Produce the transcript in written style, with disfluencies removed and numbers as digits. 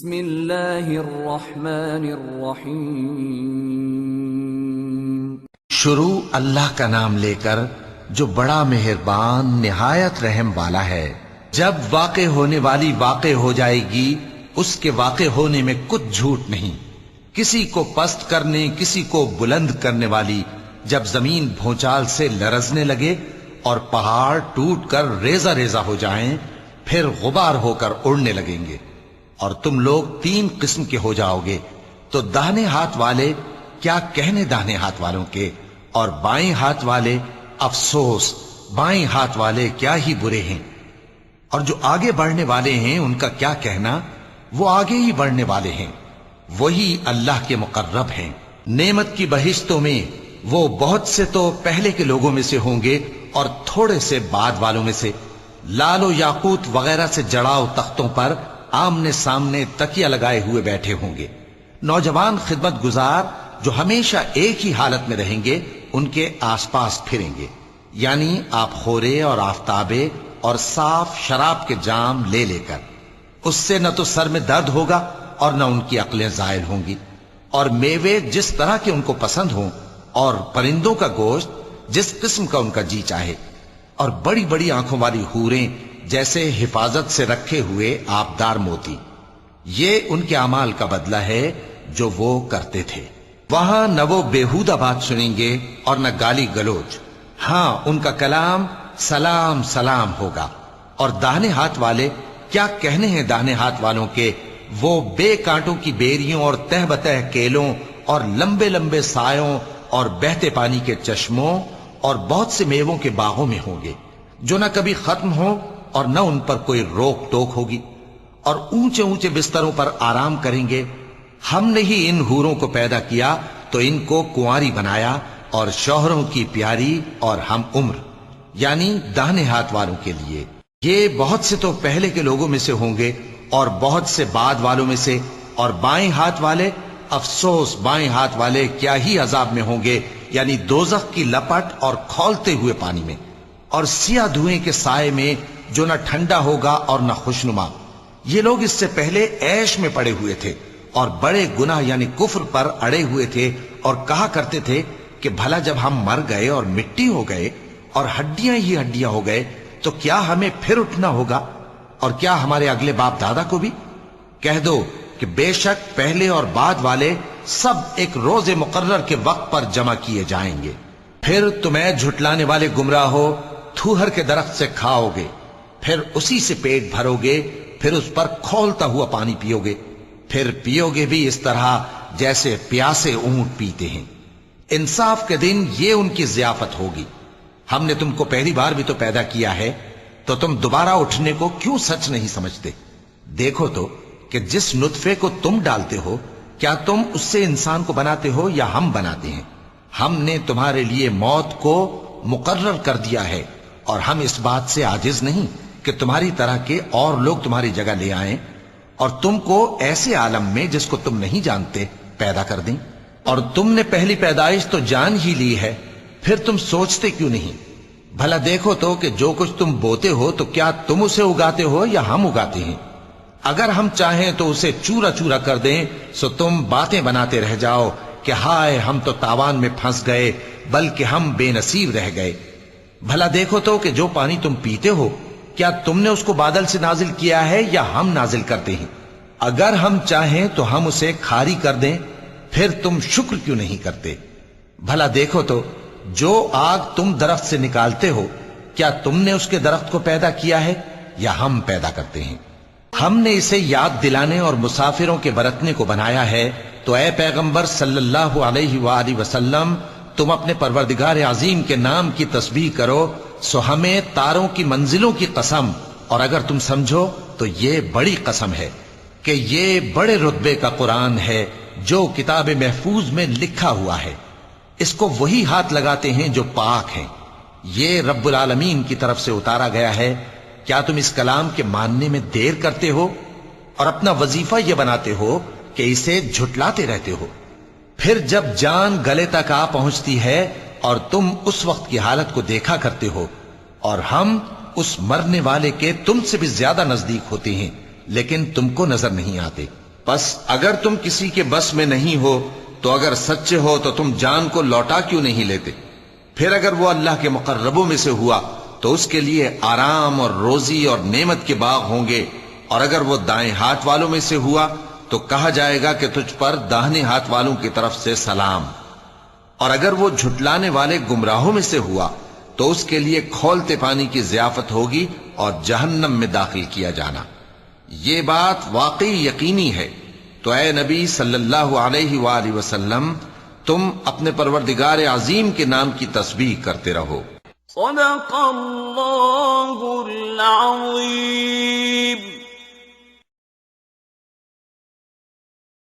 بسم اللہ الرحمن الرحیم۔ شروع اللہ کا نام لے کر جو بڑا مہربان نہایت رحم والا ہے۔ جب واقع ہونے والی واقع ہو جائے گی، اس کے واقع ہونے میں کچھ جھوٹ نہیں۔ کسی کو پست کرنے کسی کو بلند کرنے والی جب زمین بھونچال سے لرزنے لگے اور پہاڑ ٹوٹ کر ریزہ ریزہ ہو جائیں، پھر غبار ہو کر اڑنے لگیں گے اور تم لوگ تین قسم کے ہو جاؤ گے، تو داہنے ہاتھ والے کیا کہنے داہنے ہاتھ والوں کے، اور بائیں ہاتھ والے افسوس بائیں ہاتھ والے کیا ہی برے ہیں، اور جو آگے بڑھنے والے ہیں ان کا کیا کہنا، وہ آگے ہی بڑھنے والے ہیں، وہی اللہ کے مقرب ہیں۔ نعمت کی بہشتوں میں وہ بہت سے تو پہلے کے لوگوں میں سے ہوں گے اور تھوڑے سے بعد والوں میں سے، لال و یاقوت وغیرہ سے جڑاؤ تختوں پر آمنے سامنے تکیہ لگائے ہوئے بیٹھے ہوں گے۔ نوجوان خدمت گزار جو ہمیشہ ایک ہی حالت میں رہیں گے ان کے آس پاس پھریں گے، یعنی آپ خورے اور آفتابے اور صاف شراب کے جام لے لے کر۔ اس سے نہ تو سر میں درد ہوگا اور نہ ان کی عقلیں زائل ہوں گی، اور میوے جس طرح کے ان کو پسند ہوں، اور پرندوں کا گوشت جس قسم کا ان کا جی چاہے، اور بڑی بڑی آنکھوں والی حوریں جیسے حفاظت سے رکھے ہوئے آبدار موتی۔ یہ ان کے اعمال کا بدلہ ہے جو وہ کرتے تھے۔ وہاں نہ وہ بیہودہ بات سنیں گے اور نہ گالی گلوچ، ہاں ان کا کلام سلام سلام ہوگا۔ اور داہنے ہاتھ والے کیا کہنے ہیں داہنے ہاتھ والوں کے، وہ بے کانٹوں کی بیریوں اور تہ بتہ کیلوں اور لمبے لمبے سایوں اور بہتے پانی کے چشموں اور بہت سے میووں کے باغوں میں ہوں گے، جو نہ کبھی ختم ہو اور نہ ان پر کوئی روک ٹوک ہوگی، اور اونچے اونچے بستروں پر آرام کریں گے۔ ہم نے ہی ان حوروں کو پیدا کیا تو ان کو کنواری بنایا، اور شوہروں کی پیاری اور ہم عمر، یعنی داہنے ہاتھ والوں کے لیے۔ یہ بہت سے تو پہلے کے لوگوں میں سے ہوں گے اور بہت سے بعد والوں میں سے، اور بائیں ہاتھ والے افسوس بائیں ہاتھ والے کیا ہی عذاب میں ہوں گے، یعنی دوزخ کی لپٹ اور کھولتے ہوئے پانی میں، اور سیاہ دھوئیں کے سائے میں جو نہ ٹھنڈا ہوگا اور نہ خوشنما۔ یہ لوگ اس سے پہلے عیش میں پڑے ہوئے تھے اور بڑے گناہ یعنی کفر پر اڑے ہوئے تھے، اور کہا کرتے تھے کہ بھلا جب ہم مر گئے اور مٹی ہو گئے اور ہڈیاں ہی ہڈیاں ہو گئے تو کیا ہمیں پھر اٹھنا ہوگا، اور کیا ہمارے اگلے باپ دادا کو بھی؟ کہہ دو کہ بے شک پہلے اور بعد والے سب ایک روز مقرر کے وقت پر جمع کیے جائیں گے۔ پھر تمہیں جھٹلانے والے گمراہ ہو تھوہر کے درخت سے کھاؤ گے، پھر اسی سے پیٹ بھرو گے، پھر اس پر کھولتا ہوا پانی پیو گے، پھر پیو گے بھی اس طرح جیسے پیاسے اونٹ پیتے ہیں۔ انصاف کے دن یہ ان کی ضیافت ہوگی۔ ہم نے تم کو پہلی بار بھی تو پیدا کیا ہے، تو تم دوبارہ اٹھنے کو کیوں سچ نہیں سمجھتے؟ دیکھو تو کہ جس نطفے کو تم ڈالتے ہو، کیا تم اس سے انسان کو بناتے ہو یا ہم بناتے ہیں؟ ہم نے تمہارے لیے موت کو مقرر کر دیا ہے، اور ہم اس بات سے عاجز نہیں کہ تمہاری طرح کے اور لوگ تمہاری جگہ لے آئیں اور تم کو ایسے عالم میں جس کو تم نہیں جانتے پیدا کر دیں۔ اور تم نے پہلی پیدائش تو جان ہی لی ہے، پھر تم سوچتے کیوں نہیں؟ بھلا دیکھو تو کہ جو کچھ تم بوتے ہو تو کیا تم اسے اگاتے ہو یا ہم اگاتے ہیں؟ اگر ہم چاہیں تو اسے چورا چورا کر دیں، سو تم باتیں بناتے رہ جاؤ کہ ہائے ہم تو تاوان میں پھنس گئے، بلکہ ہم بے نصیب رہ گئے۔ بھلا دیکھو تو کہ جو پانی تم پیتے ہو کیا تم نے اس کو بادل سے نازل کیا ہے یا ہم نازل کرتے ہیں؟ اگر ہم چاہیں تو ہم اسے کھاری کر دیں، پھر تم شکر کیوں نہیں کرتے؟ بھلا دیکھو تو جو آگ تم درخت سے نکالتے ہو کیا تم نے اس کے درخت کو پیدا کیا ہے یا ہم پیدا کرتے ہیں؟ ہم نے اسے یاد دلانے اور مسافروں کے برتنے کو بنایا ہے، تو اے پیغمبر صلی اللہ علیہ وآلہ وسلم تم اپنے پروردگار عظیم کے نام کی تسبیح کرو، سو ہمیں تاروں کی منزلوں کی قسم، اور اگر تم سمجھو تو یہ بڑی قسم ہے کہ یہ بڑے رتبے کا قرآن ہے جو کتاب محفوظ میں لکھا ہوا ہے۔ اس کو وہی ہاتھ لگاتے ہیں جو پاک ہیں، یہ رب العالمین کی طرف سے اتارا گیا ہے۔ کیا تم اس کلام کے ماننے میں دیر کرتے ہو اور اپنا وظیفہ یہ بناتے ہو کہ اسے جھٹلاتے رہتے ہو؟ پھر جب جان گلے تک آ پہنچتی ہے اور تم اس وقت کی حالت کو دیکھا کرتے ہو، اور ہم اس مرنے والے کے تم سے بھی زیادہ نزدیک ہوتے ہیں لیکن تم کو نظر نہیں آتے۔ پس اگر تم کسی کے بس میں نہیں ہو تو اگر سچے ہو تو تم جان کو لوٹا کیوں نہیں لیتے؟ پھر اگر وہ اللہ کے مقربوں میں سے ہوا تو اس کے لیے آرام اور روزی اور نعمت کے باغ ہوں گے، اور اگر وہ دائیں ہاتھ والوں میں سے ہوا تو کہا جائے گا کہ تجھ پر داہنے ہاتھ والوں کی طرف سے سلام، اور اگر وہ جھٹلانے والے گمراہوں میں سے ہوا تو اس کے لیے کھولتے پانی کی ضیافت ہوگی اور جہنم میں داخل کیا جانا۔ یہ بات واقعی یقینی ہے، تو اے نبی صلی اللہ علیہ وآلہ وسلم تم اپنے پروردگار عظیم کے نام کی تسبیح کرتے رہو۔ صدق اللہ العظیم۔